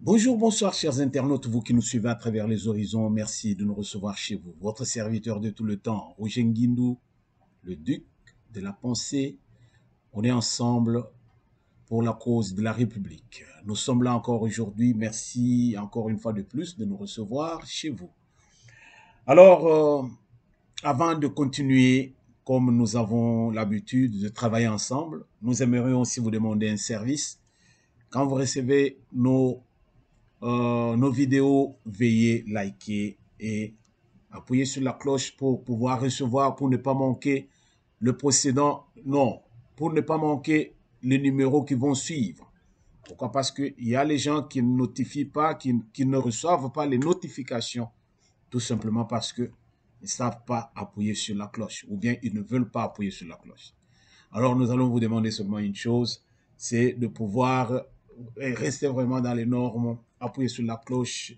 Bonjour, bonsoir chers internautes, vous qui nous suivez à travers les horizons, merci de nous recevoir chez vous. Votre serviteur de tout le temps, Roger Nguindou, le duc de la pensée, on est ensemble pour la cause de la République. Nous sommes là encore aujourd'hui, merci encore une fois de plus de nous recevoir chez vous. Alors, avant de continuer, comme nous avons l'habitude de travailler ensemble, nous aimerions aussi vous demander un service. Quand vous recevez nos vidéos, veuillez liker et appuyer sur la cloche pour pouvoir recevoir, pour ne pas manquer le précédent, non, pour ne pas manquer les numéros qui vont suivre. Pourquoi? Parce qu'il y a les gens qui ne notifient pas, qui ne reçoivent pas les notifications, tout simplement parce qu'ils ne savent pas appuyer sur la cloche ou bien ils ne veulent pas appuyer sur la cloche. Alors nous allons vous demander seulement une chose, c'est de pouvoir rester vraiment dans les normes, appuyer sur la cloche,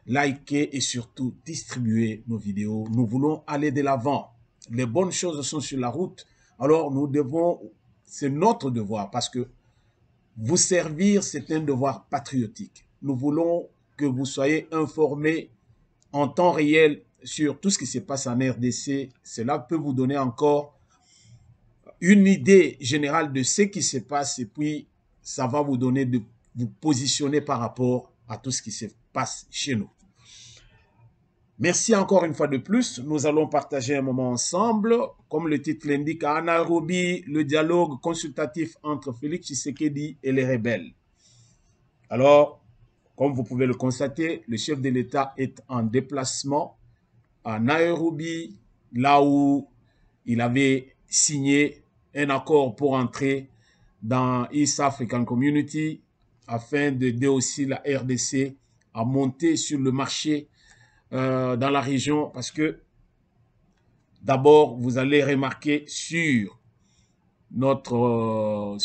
liker et surtout distribuer nos vidéos. Nous voulons aller de l'avant. Les bonnes choses sont sur la route. Alors nous devons, c'est notre devoir parce que vous servir, c'est un devoir patriotique. Nous voulons que vous soyez informés en temps réel sur tout ce qui se passe en RDC. Cela peut vous donner encore une idée générale de ce qui se passe et puis ça va vous donner de vous positionner par rapport à tout ce qui se passe chez nous. Merci encore une fois de plus. Nous allons partager un moment ensemble. Comme le titre l'indique, à Nairobi, le dialogue consultatif entre Félix Tshisekedi et les rebelles. Alors, comme vous pouvez le constater, le chef de l'État est en déplacement à Nairobi, là où il avait signé un accord pour entrer dans East African Community afin d'aider aussi la RDC à monter sur le marché dans la région parce que d'abord vous allez remarquer sur notre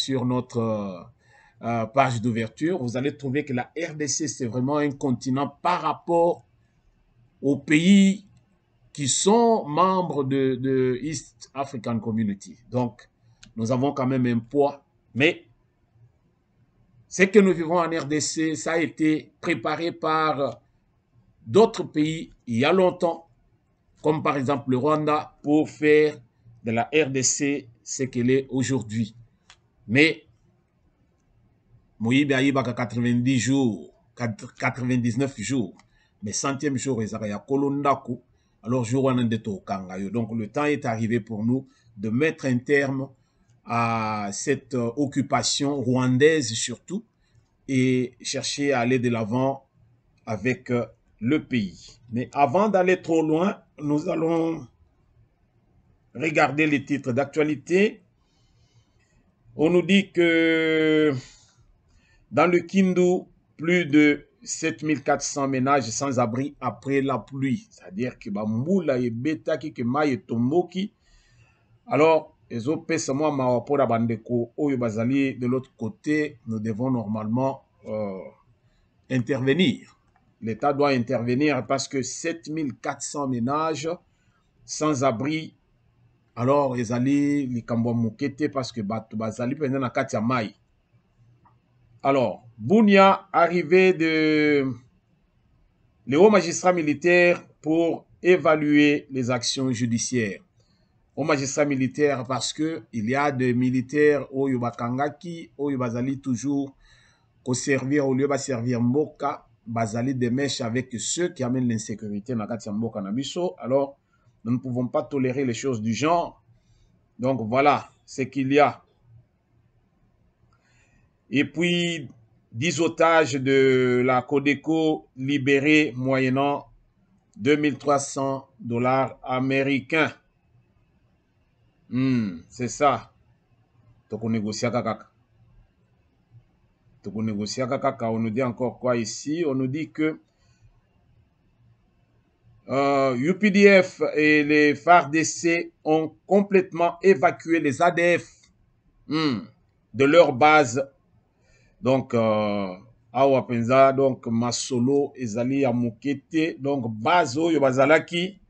page d'ouverture, vous allez trouver que la RDC c'est vraiment un continent par rapport aux pays qui sont membres de East African Community. Donc, nous avons quand même un poids, mais ce que nous vivons en RDC, ça a été préparé par d'autres pays il y a longtemps, comme par exemple le Rwanda, pour faire de la RDC ce qu'elle est aujourd'hui. Mais, Moïbe a eu 90 jours, 99 jours, mais 100e jour, il y a Kolondaku. Alors, donc, le temps est arrivé pour nous de mettre un terme à cette occupation rwandaise surtout et chercher à aller de l'avant avec le pays. Mais avant d'aller trop loin, nous allons regarder les titres d'actualité. On nous dit que dans le Kindu, plus de 7400 ménages sans abri après la pluie. C'est-à-dire que Moula et Beta qui maille tomboki. Alors, les autres de l'autre côté, nous devons normalement intervenir. L'État doit intervenir parce que 7400 ménages sans abri. Alors, ils allaient les Kambouamukete parce que Bazali pendant la Katia Maï. Alors, Bounia, arrivé de les hauts magistrats militaires pour évaluer les actions judiciaires. Hauts magistrats militaires parce que il y a des militaires au Yubakangaki, au Yubazali toujours qu'au servir au lieu de servir Mboka, Bazali des mèches avec ceux qui amènent l'insécurité dans Katia Mboka Nabiso. Alors, nous ne pouvons pas tolérer les choses du genre. Donc voilà ce qu'il y a. Et puis, 10 otages de la Codeco libérés moyennant 2300 $ américains. C'est ça. Toko négocier kaka. Toko négocier kaka. On nous dit encore quoi ici? On nous dit que UPDF et les FARDC ont complètement évacué les ADF de leur base. Donc, awa penza, donc Masolo, ezali ya Mokete, donc base oyo bazalaki.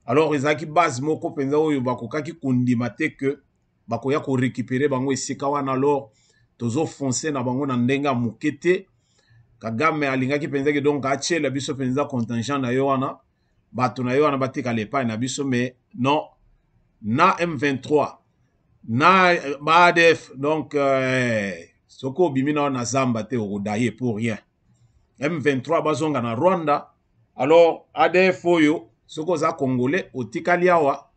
Alors, ezalaki base moko penza oyo bakokaki kondimate que bakoya ko récupérer bango esika wana, alors tozo foncer na bango na ndenga Mokete. Kagame alingaki penza ke donc achela biso penza contingent na yo wana. Bato na yo wana batika lepa na biso, mais non, na M23 na BADF, donc soko bimina na zamba te odaye pour rien. M23 bazonga na Rwanda. Alors ADF oyo soko za congolais otikali awa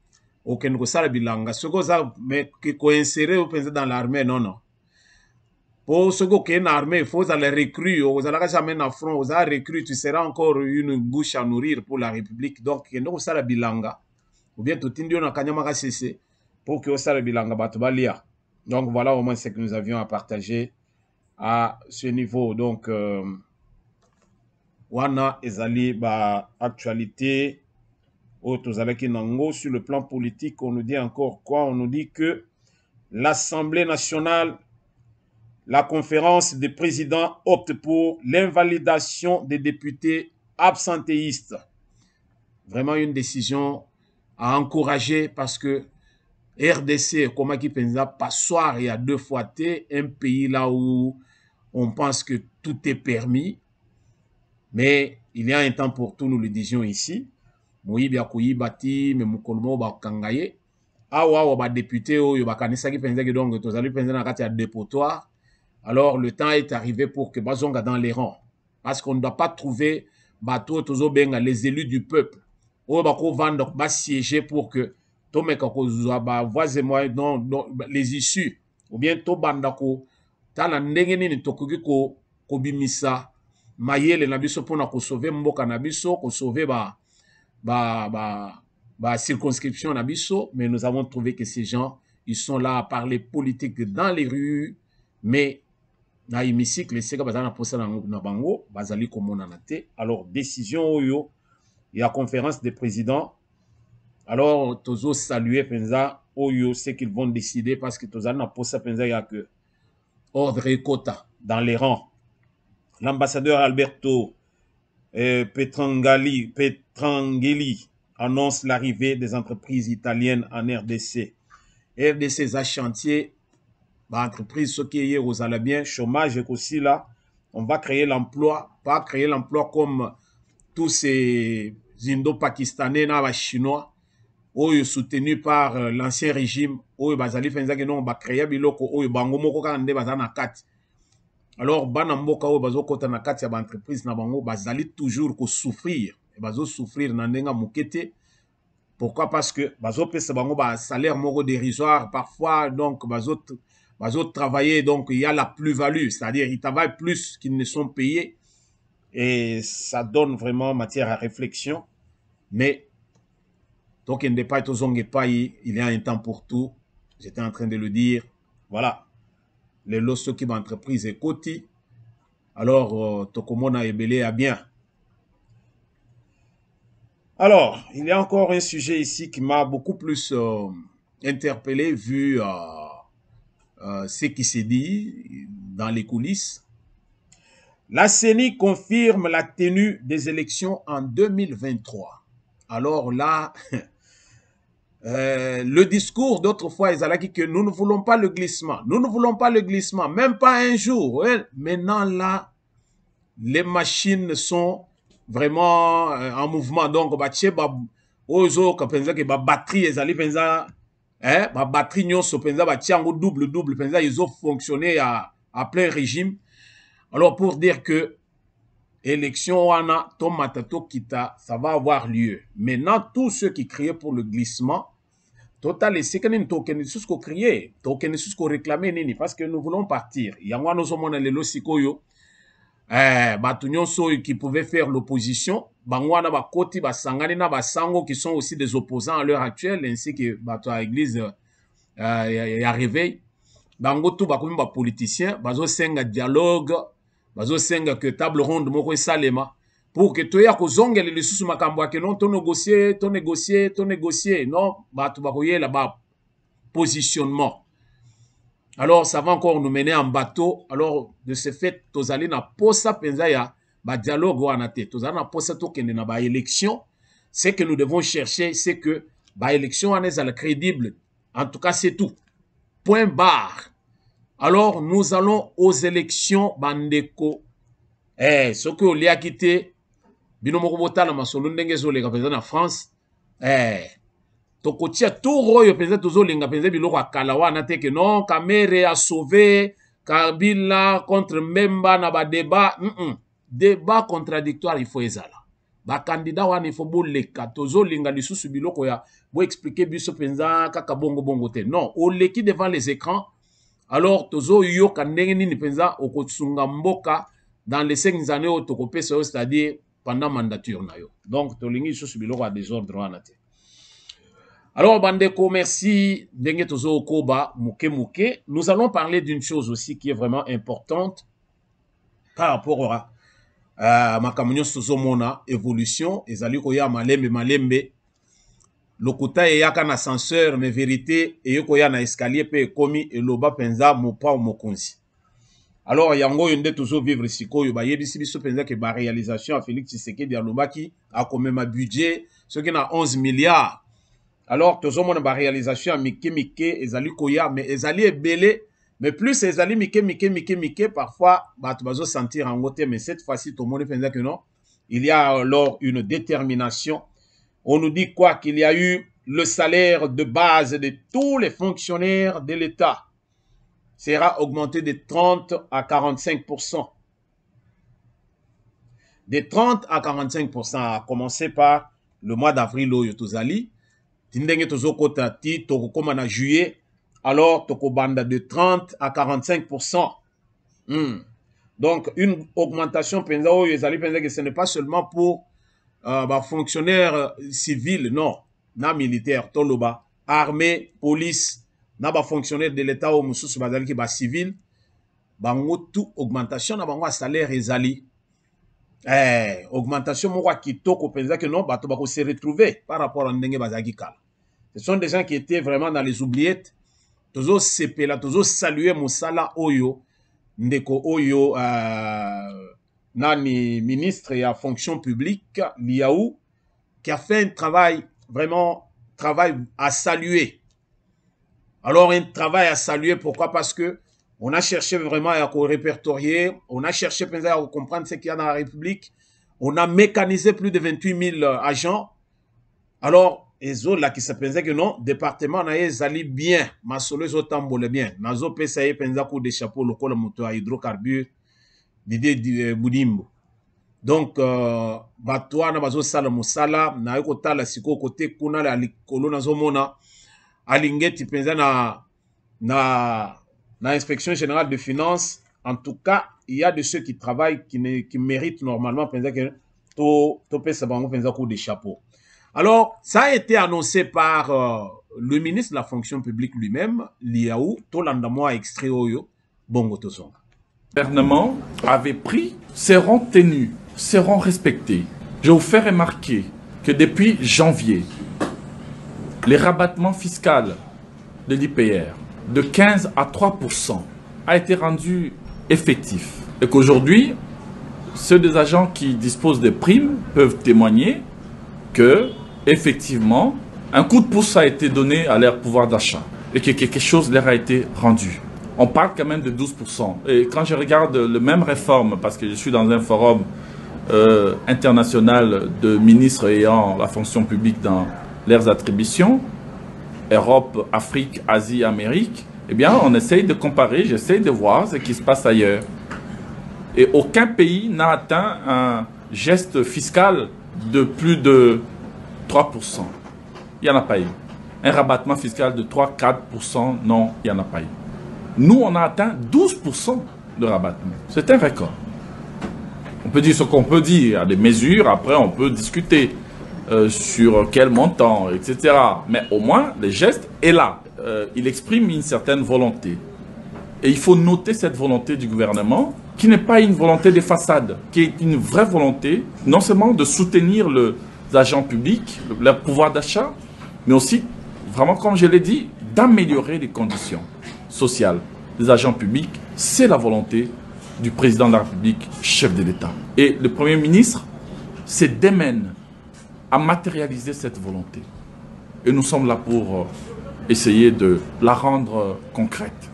okende kosala bilanga, soko za mais ko insérer penza dans l'armée, non. Pour ceux qui sont armés, il faut les recrues. Vous allez jamais dans front, vous allez recruter, tu seras encore une bouche à nourrir pour la République. Donc, il y a la bilanga. Ou bien tout le monde a cessé pour que vous bilanga batubalia. Donc, voilà au moins ce que nous avions à partager à ce niveau. Donc, wana ezali ba actualité. Sur le plan politique, on nous dit encore quoi? On nous dit que l'Assemblée nationale, la conférence des présidents opte pour l'invalidation des députés absentéistes. Vraiment une décision à encourager parce que RDC, comme qui pensa, passoire, il y a 2 fois T, un pays là où on pense que tout est permis. Mais il y a un temps pour tout, nous le disions ici. Moïbi Akouyi Bati, mais Moukolmo Bakangaye. Awa, ba député, yo bakanisa qui pensa que donc, tous allez penser dans la dépotoir. Alors, le temps est arrivé pour que Bazonga dans les rangs. Parce qu'on ne doit pas trouver bateau, les élus du peuple. Ou siéger pour que les issues. Ou bien Tobandako, Tala Ndengeni Tokuki ko bimisa, Mayele Nabiso pour na sauver Mboka Nabiso, ko sauver circonscription Nabiso. Mais nous avons trouvé que ces gens, ils sont là à parler politique dans les rues, mais na hémicycle seka bazana posa na bango bazali komona na te. Alors décision oyo ya conférence des présidents, alors tozo saluer penza oyo ce qu'ils vont décider parce que tozana na posa penza ya que ordre et quota dans les rangs. L'ambassadeur Alberto Petrangeli annonce l'arrivée des entreprises italiennes en RDC. RDC a chantier entreprise, ce qui est aux bien, chômage et aussi là, on va créer l'emploi, pas créer l'emploi comme tous ces Indo-Pakistanais, chinois, soutenus par l'ancien régime, bazali fenzaki non ba créer biloko bango moko kande bazana kati. Alors bana mboka bazo kota na kati ya ba entreprise na bango bazali toujours ko souffrir, bazo souffrir na ndenga mokete. Pourquoi? Parce que bazo pesa bango ba salaire moko dérisoire parfois, donc bazo travailler, donc il y a la plus-value, c'est-à-dire ils travaillent plus qu'ils ne sont payés et ça donne vraiment matière à réflexion. Mais donc il y a un temps pour tout. J'étais en train de le dire. Voilà. Les lots qui m'entreprise et Koti. Alors, Tokomona et Belé a bien. Alors, il y a encore un sujet ici qui m'a beaucoup plus interpellé vu ce qui s'est dit dans les coulisses. La CENI confirme la tenue des élections en 2023. Alors là, le discours d'autrefois, ils allaient dire que nous ne voulons pas le glissement. Nous ne voulons pas le glissement, même pas un jour. Ouais. Maintenant là, les machines sont vraiment en mouvement. Donc, batterie, batterie double, ils ont fonctionné à plein régime. Alors, pour dire que élection wana tomatato kita, ça va avoir lieu. Maintenant, tous ceux qui criaient pour le glissement, total, c'est que nous token sous ko crier, token sous ko réclamer nini, parce que nous voulons partir. Yangwa nous sommes les losikoyo, batunyon so qui pouvaient faire l'opposition, bangwana ba koti ba sangani na ba sango qui sont aussi des opposants à l'heure actuelle, ainsi que bato à l'église ya réveil. Bango tout bakomi ba politicien, bazo senga dialogue, bazo senga que table ronde moko salema. Pour que tu aies kozongela lisusu makambo ke non to négocier non batu bakoye là-bas positionnement. Alors ça va encore nous mener en bateau. Alors de ce fait tozali na posa penza ya ba dialogue wana te tozali na posa to kende na ba élection. Ce que nous devons chercher c'est que ba élection wana ezala crédible. En tout cas c'est tout. Point barre. Alors nous allons aux élections bandeko. Ce que oli a quitté bino moko botala masolo ndenge ezolenga penza na France tokotia tout royo penza tozolenga penza biloko akala wana te ke non Kamere a sauvé Kabila contre Memba na ba débat débat contradictoire il faut ezala ba candidat wana il faut boleka tozolenga lisusu biloko ya bo expliquer biso penza kaka bongo te non oleki devant les écrans alors tozo yoka ndenge nini penza okotsunga mboka dans les 5 années au tokopesa c'est-à-dire pendant mandature na yo. Donc tolingi sous biloko à désordre wana te. Alors bandeko merci ndenge tozo okoba muke nous allons parler d'une chose aussi qui est vraiment importante par rapport à makamunyo tozo mona évolution ezali ko ya malembe lokuta e yaka na ascenseur mais vérité e yoko ya na escalier pe komi eloba penza mopa mokonzi. Alors, yango yonde toujours vivre sikoyo ba yebisi biso penza que ba réalisation à Félix Tshisekedi Alobaki a quand même un budget ce qui na 11 milliards. Alors, toujours mon ba réalisation à mike ezali koya mais ezali ebele mais plus ezali mike parfois ba to bazo sentir en côté mais cette fois-ci tout le monde penza que non, il y a alors une détermination. On nous dit quoi qu'il y a eu le salaire de base de tous les fonctionnaires de l'État sera augmenté de 30 à 45%. De 30 à 45%, à commencer par le mois d'avril au Yotozali. Tindenge tozokota ti tokokoma na juillet, alors tokobanda de 30 à 45%. Donc une augmentation penza o yezali penza que ce n'est pas seulement pour fonctionnaires civils, non, na militaire toloba, armée, police, na ba fonctionnaire de l'État ou mususu bazali ki ba civil bango tout augmentation na bango salaire ezali augmentation moko kitoko penza que non bato bako se retrouver par rapport à ndenge bazaki kala. Ce sont des gens qui étaient vraiment dans les oubliettes. Tozo sepela tozo saluer musala oyo ndeko oyo nani ministre et à fonction publique Liaou qui a fait un travail vraiment à saluer. Alors, un travail à saluer, pourquoi? Parce que on a cherché vraiment à répertorier, on a cherché à comprendre ce qu'il y a dans la République, on a mécanisé plus de 28 000 agents. Alors, les autres là qui se pensaient que non, département na ezali bien, ma solo les autres tambole bien, nazo pesa ye penza coup de chapeau le col moto à hydrocarbures, d'idée Boudimbo. Donc, batwa na bazo sala musala, na yoko tala siko côté kuna la likolo nazo mona. Alingeti penza na inspection générale de finances. En tout cas, il y a de ceux qui travaillent qui méritent normalement penza que to pesa bango penza coup de chapeau. Alors, ça a été annoncé par le ministre de la fonction publique lui-même, Liaou, to landamo extrait oyo bongo tozonga. Le gouvernement avait pris seront tenus, seront respectés. Je vous fais remarquer que depuis janvier, les rabattements fiscaux de l'IPR de 15 à 3% a été rendu effectif. Et qu'aujourd'hui, ceux des agents qui disposent de primes peuvent témoigner que, effectivement, un coup de pouce a été donné à leur pouvoir d'achat et que quelque chose leur a été rendu. On parle quand même de 12%. Et quand je regarde le même réforme, parce que je suis dans un forum international de ministres ayant la fonction publique dans leurs attributions, Europe, Afrique, Asie, Amérique, eh bien, on essaye de comparer, j'essaye de voir ce qui se passe ailleurs. Et aucun pays n'a atteint un geste fiscal de plus de 3%. Il n'y en a pas eu. un rabattement fiscal de 3-4%, non, il n'y en a pas eu. Nous, on a atteint 12% de rabattement. C'est un record. On peut dire ce qu'on peut dire, il y a des mesures, après on peut discuter sur quel montant, etc. Mais au moins, le geste est là. Il exprime une certaine volonté. Et il faut noter cette volonté du gouvernement, qui n'est pas une volonté de façade, qui est une vraie volonté, non seulement de soutenir les agents publics, leur pouvoir d'achat, mais aussi, vraiment comme je l'ai dit, d'améliorer les conditions sociales des agents publics. C'est la volonté du président de la République, chef de l'État. Et le Premier ministre se démène à matérialiser cette volonté. Et nous sommes là pour essayer de la rendre concrète.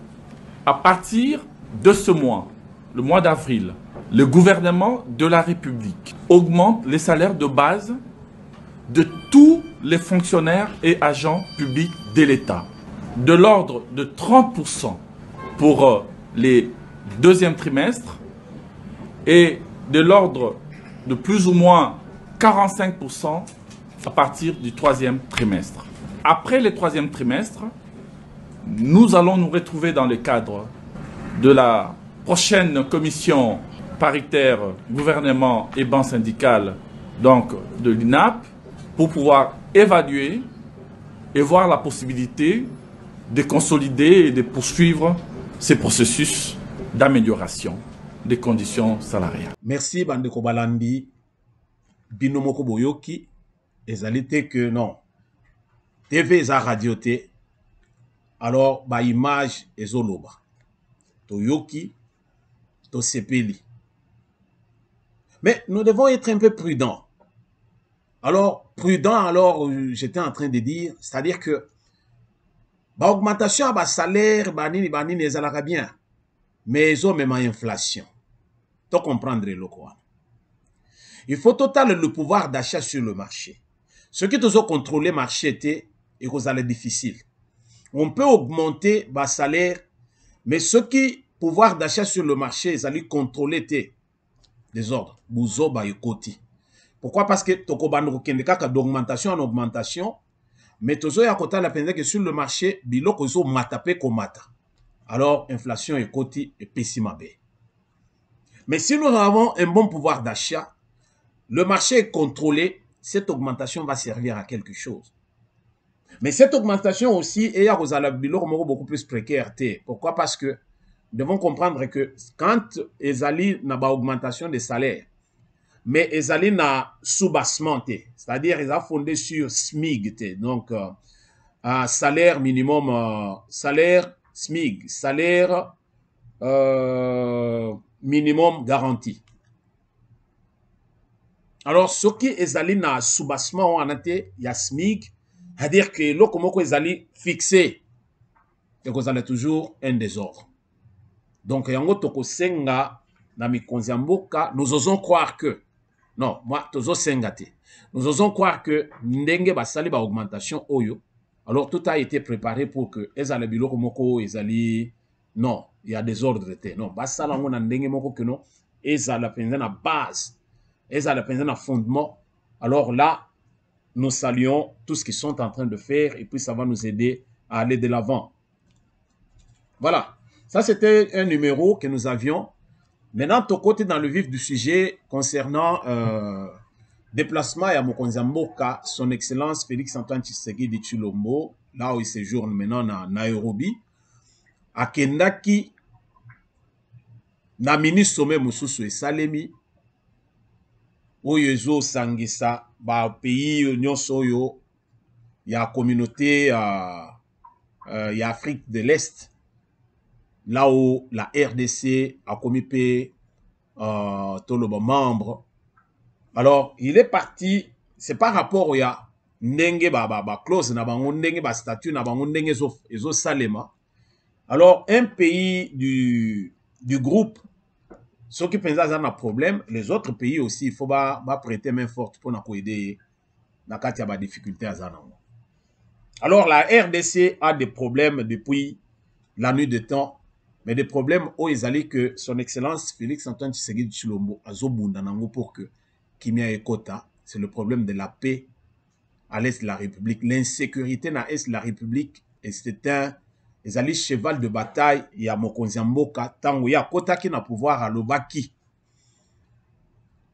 À partir de ce mois, le mois d'avril, le gouvernement de la République augmente les salaires de base de tous les fonctionnaires et agents publics de l'État, de l'ordre de 30% pour les deuxièmes trimestres et de l'ordre de plus ou moins 45% à partir du troisième trimestre. Après le troisième trimestre, nous allons nous retrouver dans le cadre de la prochaine commission paritaire gouvernement et banque syndicale, donc de l'INAP, pour pouvoir évaluer et voir la possibilité de consolider et de poursuivre ces processus d'amélioration des conditions salariales. Merci Bandeko Balandi. Binomoko Boyoki. Ezalité que non. TV eza radio te. Alors, ba image ezoloba. Toyoki, to sepeli. Mais nous devons être un peu prudents. Alors, prudent, alors, j'étais en train de dire, c'est-à-dire que, ba augmentation, ba salaire, ba nini, ezalaka bien. Mais ils ont même inflation. Tu comprendre le quoi. Il faut total le pouvoir d'achat sur le marché. Ce qui doit contrôler le marché était, et que ça est difficile. On peut augmenter le salaire, mais ce qui pouvoir d'achat sur le marché, ça allait contrôler des ordres. Bouzo ba yokoti. Pourquoi? Parce que tokobano kendeka d'augmentation en augmentation, mais tozo ya kota la peine que sur le marché, biloko zo matape komata. Alors, inflation est côté et pessimabe. Mais si nous avons un bon pouvoir d'achat, le marché est contrôlé, cette augmentation va servir à quelque chose. Mais cette augmentation aussi, il y a beaucoup plus précaire. Pourquoi? Parce que nous devons comprendre que quand ils allaient dans l'augmentation des salaires, mais ils allaient dans soubassement, c'est-à-dire ils ont fondé sur SMIG, donc salaire minimum, salaire SMIG, salaire minimum garanti. Alors, ce qui est allé dans soubassement, il y a SMIG, c'est-à-dire que là, comment ils allaient fixer, et qu'ils allaient toujours un désordre. Donc, il y a un autre senga, dans mes konziamboka, nous osons croire que, non, moi, tozo sengate, nous osons croire que, ndenge basali ba augmentation oyo, alors tout a été préparé pour que, ils allaient biloko moko, ils allaient, non, il y a des ordres, non, basala ngona ndenge moko que non, ils allaient penser la base, ils allaient penser un fondement. Alors là, nous saluons tout ce qu'ils sont en train de faire et puis ça va nous aider à aller de l'avant. Voilà. Ça, c'était un numéro que nous avions. Maintenant, de côté dans le vif du sujet concernant déplacement à Mokonzamboka, son Excellence Félix-Antoine Tshisekedi Tshilombo, là où il séjourne maintenant à Nairobi, à Kendaki, na mini sommet Moussousou et Salemi, oyo sangisa ba pays nyonso oyo ya communauté ya Afrique de l'Est, là où la RDC a commis tout le membre. Alors il est parti, c'est par rapport au ya ndenge ba clause na bango ndenge ba statut na bango ndenge ezo salema. Alors un pays du groupe, ceux qui pensent à un problème, les autres pays aussi, il faut prêter main forte pour nous aider dans le cas de difficultés. Alors la RDC a des problèmes depuis la nuit de temps, mais des problèmes où ils allaient que son Excellence Félix-Antoine Tshisekedi Tshilombo a zobunda nango pour que Kimia Ekota, c'est le problème de la paix à l'est de la République. L'insécurité na est de la République, et c'est un cheval de bataille ya mokonzi mboka tango ya kotaki na pouvoir alobaki.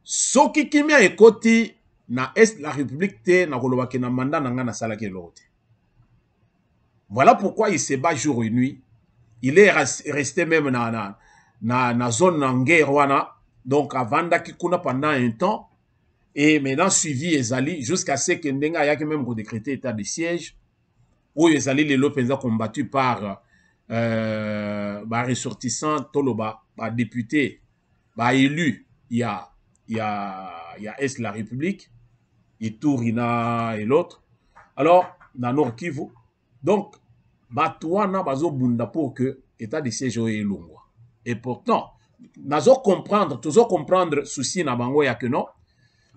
Soki kimia ekoti na est de la République te na kolobaki na mandat na nga na salaki l'autre. Voilà pourquoi il se bat jour et nuit. Il est resté même na zone na guerre wana, donc avandaki kuna pendant un temps. Et maintenant, suivi Ezali, jusqu'à ce que Ndenga Yaki même décrété état de siège, où Ezali les Lopez combattu par ressortissants, Toloba, par député, par élu, il y a Est la République, Itourina et l'autre. Alors, dans Nord Kivu, donc, Batouana bazo bunda pour que état de siège est longwa. Et pourtant, toujours comprendre souci na bango ya que non.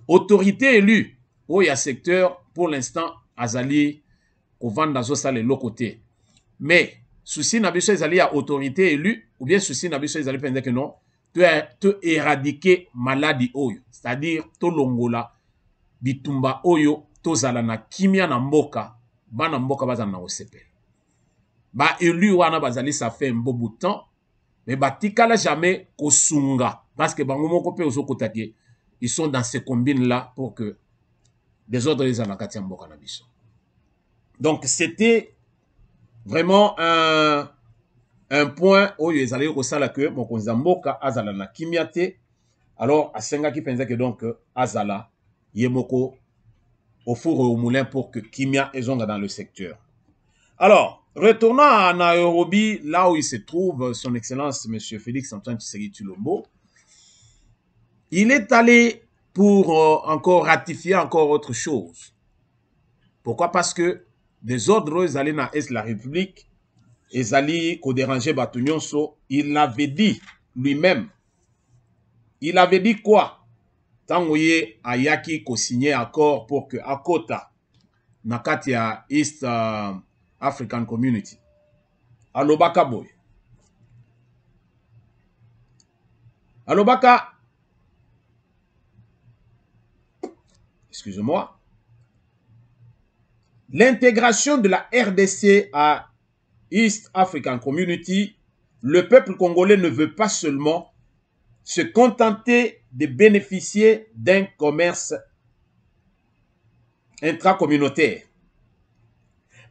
Autorité élue, où il y a secteur, pour l'instant, Azali, au vent d'azo sale l'autre côté. Mais, souci n'a pas Azali à autorité élue, ou bien souci n'a pas Azali pendant que non, tu éradiquer maladie oyo. C'est-à-dire, to longola, bitumba oyo, to zalana kimia na mboka, bana mboka bazana na osepel. Ba élu wana bazali, ça fait un beau bout de temps, mais ba tikala jamais kosunga. Parce que bango moko pe ozo kotake. Ils sont dans ces combines-là pour que des ordres les anakati mboka na biso. Donc, c'était vraiment un point où ils allaient au sala que mon konzamboka azala na kimiate. Alors, à Senga qui pensait que donc azala yemoko au four et au moulin pour que kimia ezonga dans le secteur. Alors, retournant à Nairobi, là où il se trouve son excellence M. Félix Antoine Tshisekedi Tshilombo, il est allé pour encore ratifier encore autre chose. Pourquoi? Parce que des ordres, ils allaient dans l'Est de la République, ils allaient déranger Batunyonso. Il l'avait dit lui-même. Il avait dit quoi? Tangoye Ayaki ko signé accord pour que Akota, Nakatia East African Community, Alobaka Boy. Alobaka, excusez-moi, l'intégration de la RDC à East African Community, le peuple congolais ne veut pas seulement se contenter de bénéficier d'un commerce intracommunautaire,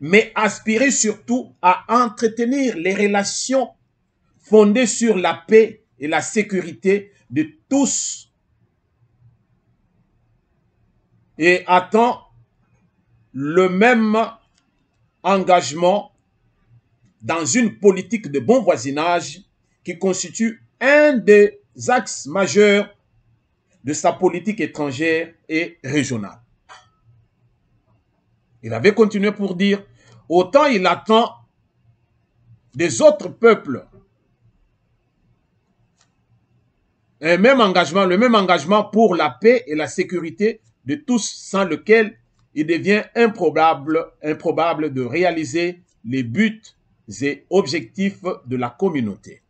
mais aspirer surtout à entretenir les relations fondées sur la paix et la sécurité de tous et attend le même engagement dans une politique de bon voisinage qui constitue un des axes majeurs de sa politique étrangère et régionale. Il avait continué pour dire, autant il attend des autres peuples le même engagement pour la paix et la sécurité de tous, sans lequel il devient improbable de réaliser les buts et objectifs de la communauté.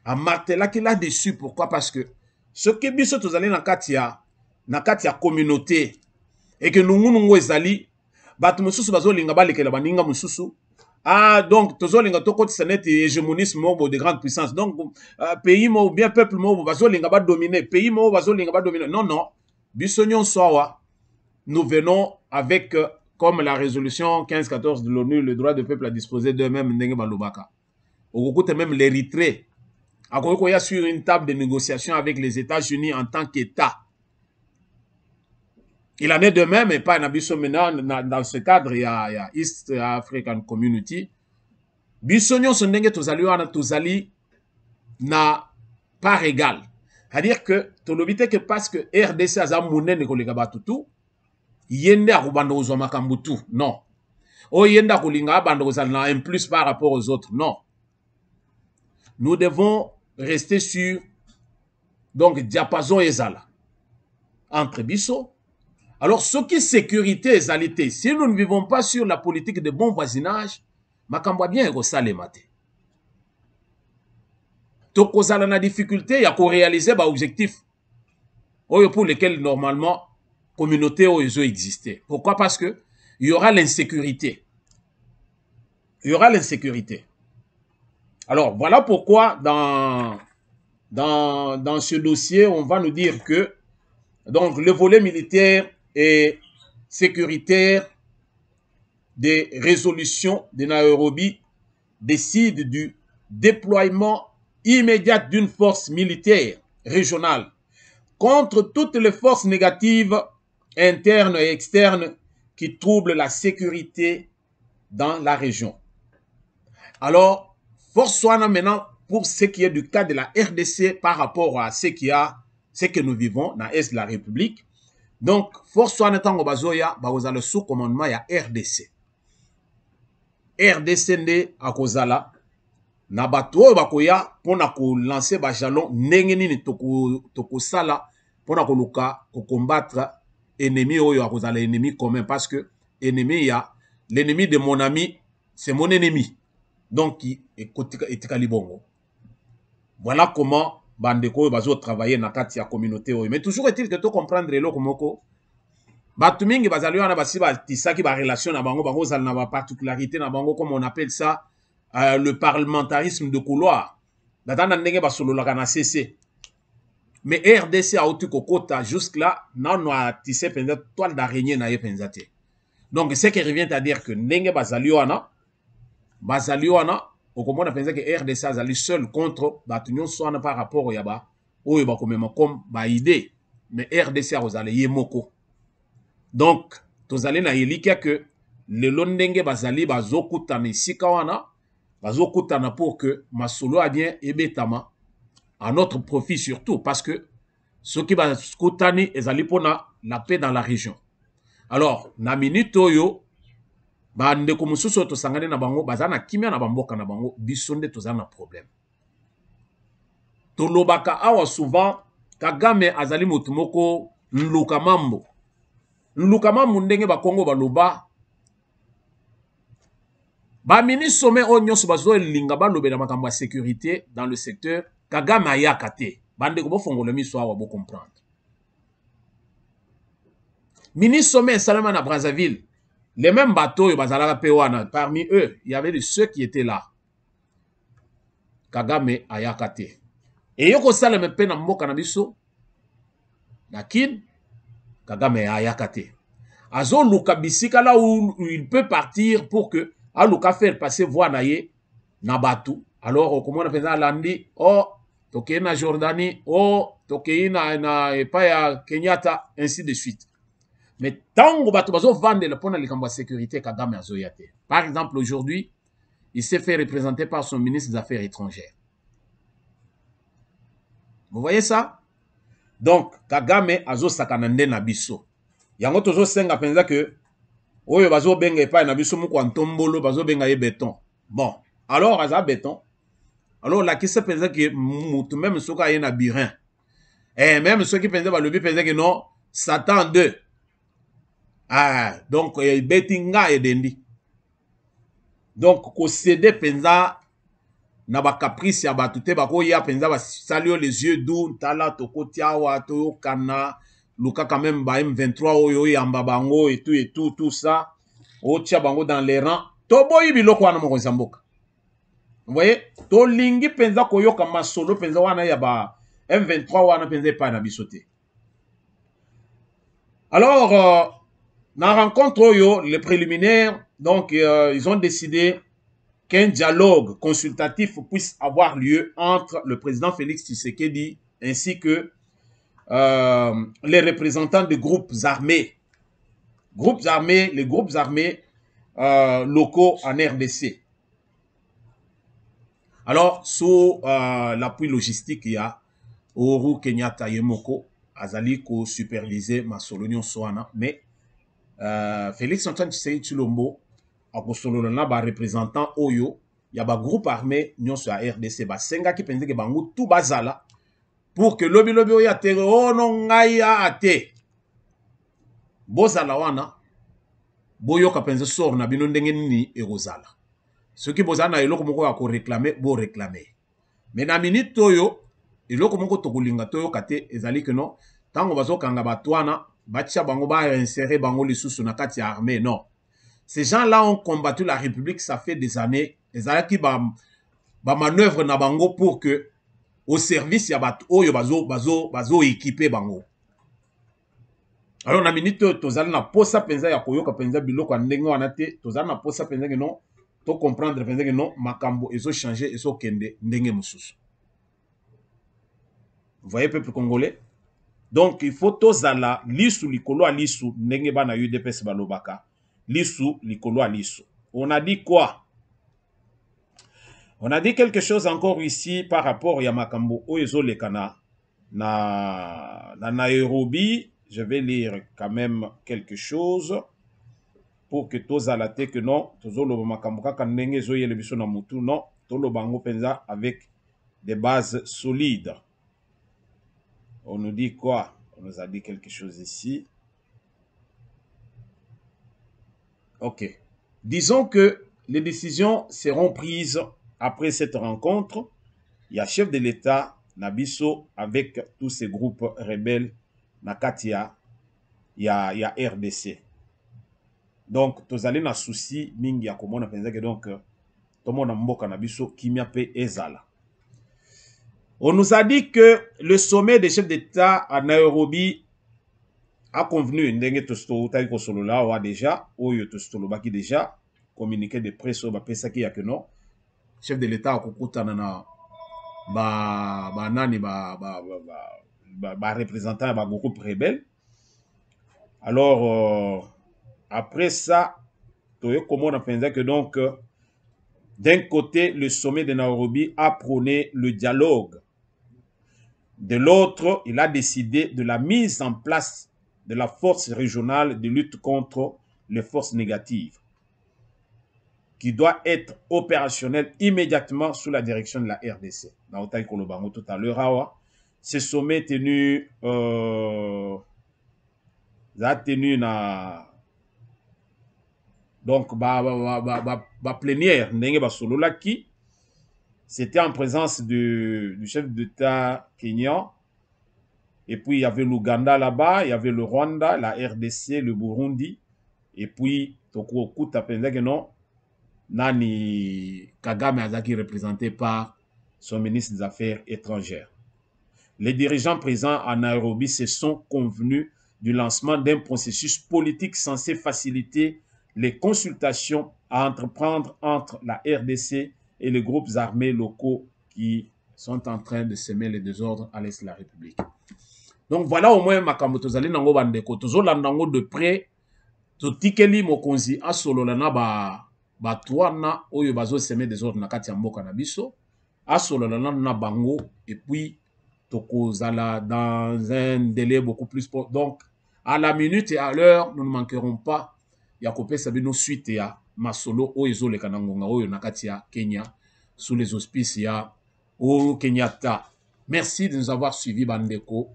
A martela qui là-dessus, pourquoi? Parce que ce qui biso tozali na katia communauté et que nous ezali batu mususu bazolinga balekela baninga mususu. Ah, donc tozolinga toko tsanet hégémonisme de grande puissance. Donc pays mo bien peuple mo bazolinga ba dominer, pays mo bazolinga ba dominer. Non non, biso nyonso awa nous venons avec comme la résolution 1514 de l'ONU, le droit du peuple à disposer d'eux-mêmes ndenge balobaka. Okokute même l'Érythrée il y a sur une table de négociation avec les États-Unis en tant qu'État. Il en est de même, et pas maintenant, dans ce cadre, il y a East African Community. Bissonyon sondenge tozali na part égale. C'est-à-dire que tolobite que parce que RDC a mounen ko lega batutu, yende akubanda ozwa makambutu. Non. O yende akulinga banda ozala un plus par rapport aux autres. Non. Nous devons rester sur donc diapason ezala entre biso. Alors ce qui sécurité ezalité, si nous ne vivons pas sur la politique de bon voisinage, makambo bien ekosala mate. Tokozala na difficulté ya ko réaliser ba objectif oyo pour lesquels normalement communauté où ils ont existé. Pourquoi? Parce que il y aura l'insécurité. Il y aura l'insécurité. Alors, voilà pourquoi dans ce dossier, on va nous dire que donc le volet militaire et sécuritaire des résolutions de Nairobi décide du déploiement immédiat d'une force militaire régionale contre toutes les forces négatives internes et externes qui troublent la sécurité dans la région. Alors, force soit maintenant pour ce qui est du cas de la RDC par rapport à ce que nous vivons dans l'Est de la République. Donc, force soit n'étant au bazoya, le sous-commandement, il y a RDC. RDC nde akozala na bato oyo bakoya pona ko lancer ba jalon ndenge nini toko sala pona ko luka ko combattre ennemi oyo akozala ennemi commun parce que ennemi ya l'ennemi de mon ami c'est mon ennemi donc etikali bongo. Voilà comment bandeko oyo bazo travailler na kati ya communauté oyo. Mais toujours est-il que to comprendre eloko moko batu mingi bazali wana basi batisaki ba relation na bango bango zali na ba particularité na bango comme on appelle ça le parlementarisme de couloir. Datana ndenge basololaka na CC. Mais RDC a outu kokota jusque là non a tissé penza toile d'araignée na ye penza te. Donc ce qui revient à dire que ndenge bazali wana okomona penza que RDC azali seul contre batu nyonso wana par rapport au yaba oyo bakomema comme ba idée mais RDC azali ye moko. Donc, tozali na yelika que le londenge bazali bazokutana isika wana bazokutana pour que masolo a bien ebetama à notre profit surtout parce que ceux qui bazokutani ezali pona la paix dans la région. Alors, na minute oyo bandeko mususu tosangane na bango bazana kimia na bamboka na bango bisonde tozana problème. Tolobaka awa souvent Kagame azali mutu moko nluka mambo. Nlukama mundenge ba Congo baloba ba ministre sommet onyoso bazo linga balobe na makambo ya sécurité dans le secteur Kagame ayaka te bande ko bofongola miso awa bo comprendre. Ministre sommet Salama na Brazzaville les mêmes bateaux bazalaka pe wana parmi eux il y avait de ceux qui étaient là. Kagame ayaka te et yoko salama pe na mboka na biso na kin Kagame ayakate. Azo luka bisika là où il peut partir pour que a luka faire passer voie naye na batu. Alors comment on appelle ça landi oh toke na Jordanie oh toke na epa ya Kenyatta ainsi de suite. Mais tango batu bazo vendre le pona likambo ya sécurité Kagame azo yate. Par exemple aujourd'hui, il s'est fait représenter par son ministre des Affaires étrangères. Vous voyez ça? Donc, Kagame azo sakanande na biso. Yango tozo senga penza que oyo bazo benga epa na biso muko antombolo bazo benga ye béton. Bon, alors aza béton. Alors la qui se penza que mutu même soka ye na birin. Et même ceux qui pensaient balobi penza que non, Satan 2. Ah, donc betinga et dendi. Donc ko céder penza na ba caprice ya batute bako ya penza ba salio les yeux doux tala tokotia wa to kana luka quand même ba M23 oyo yamba bango et tout ça o tia bango dans les rangs to boyi biloko wana mo konzamboka. Vous voyez to lingi penza koyoka masolo penza wana ya ba M23 wana penza pa na bisoté. Alors na rencontre oyo les préliminaires donc ils ont décidé qu'un dialogue consultatif puisse avoir lieu entre le président Félix Tshisekedi ainsi que les représentants des groupes armés. Les groupes armés locaux en RDC. Alors, sous l'appui logistique, il y a Uhuru Kenyatta Yemoko, Azali ko supervisé Masolonio Soana, mais Félix Antoine Tshisekedi Tshilombo, akosolola na ba représentant oyo ya ba groupe armé nyonso ya RDC ba senga ki penze ke bango tout bazala pour que lobi oya tere ono ngai ate bozala wana boyoka penze sor na bino ndenge nini ekozala soki bozala na eloko moko ya ko réclamer bo réclamer mais na minute oyo eloko moko tokolinga toyoka te ezali que non tango bazokanga batwana batia bango ba insérer bango les sous na kati armée, non. Ces gens-là ont combattu la République, ça fait des années. Les années qui ba manœuvre na bango pour que au service ya bat oyo bazo équiper bango. Alors na minute tozali na posa penza ya koyoka penza biloko ndenge wana te, tozali na posa penza que non, to comprendre penza que non, makambo ezo changer ezo kende ndenge mususu. Vous voyez peuple congolais? Donc il faut tozala lisu likolo a lisu ndenge bana UDPS balobaka. Lisu likolo a lisu. On a dit quoi? On a dit quelque chose encore ici par rapport à makambo oyezo lekana na Nairobi. Je vais lire quand même quelque chose pour que tozala te que non, tozolo makambo kaka ndenge zo yele biso na mutu, non, tolo bango penza avec des bases solides. On nous dit quoi? On nous a dit quelque chose ici. Ok. Disons que les décisions seront prises après cette rencontre. Il y a chef de l'État, Nabiso, avec tous ces groupes rebelles, Nakatia, il y a RDC. Donc, tous allez na souci, mingi ya komona penza que donc, tout le monde mboka Nabiso, Kimiape Ezala. On nous a dit que le sommet des chefs d'État à Nairobi a convenu, ndenge tosto taiko solola wa déjà, oyo tostolo baki déjà, communiqué de presse au bapesa ki ya que non, chef de l'État a kokutana na nani représentant ba groupe rebelle. Alors après ça, toyo comment on pense que donc d'un côté le sommet de Nairobi a prôné le dialogue. De l'autre, il a décidé de la mise en place de la force régionale de lutte contre les forces négatives, qui doit être opérationnelle immédiatement sous la direction de la RDC. Tout à l'heure, ce sommet tenu donc plénière c'était en présence du chef d'État kenyan, et puis il y avait l'Ouganda là-bas, il y avait le Rwanda, la RDC, le Burundi, et puis Toko Kuta Pendeke non, Nani Kagame Azaki représenté par son ministre des Affaires étrangères. Les dirigeants présents à Nairobi se sont convenus du lancement d'un processus politique censé faciliter les consultations à entreprendre entre la RDC et les groupes armés locaux qui sont en train de semer les désordres à l'est de la République. Donc voilà au moins makambo tozali nango bandeko tozolanda ngo de près totikeli mokonzi asolola na batwana oyo bazo semer désordre na kati ya mboka na biso asolola na bango et puis tokozala dans un délai beaucoup plus donc à la minute et à l'heure nous ne manquerons pas ya kopesa bino suite ya masolo oyo ezoleka na ngonga oyo na kati ya Kenya sous les auspices ya Uhuru Kenyatta. Merci de nous avoir suivis bandeko.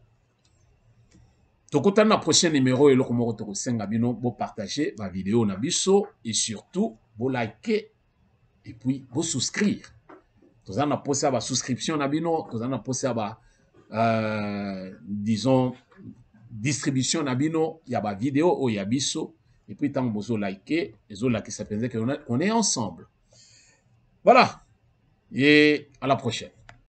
Tokutana na prochain numéro et loko moko toko senga bino bo partager ma vidéo na biso et surtout bo liker et puis bo souscrire. Tozana poser ba souscription na bino, tozana poser ba disons distribution na bino ya ba vidéo o ya biso. Et puis, tant que vous likez, les autres qui s'appellent qu'on est ensemble. Voilà. Et à la prochaine.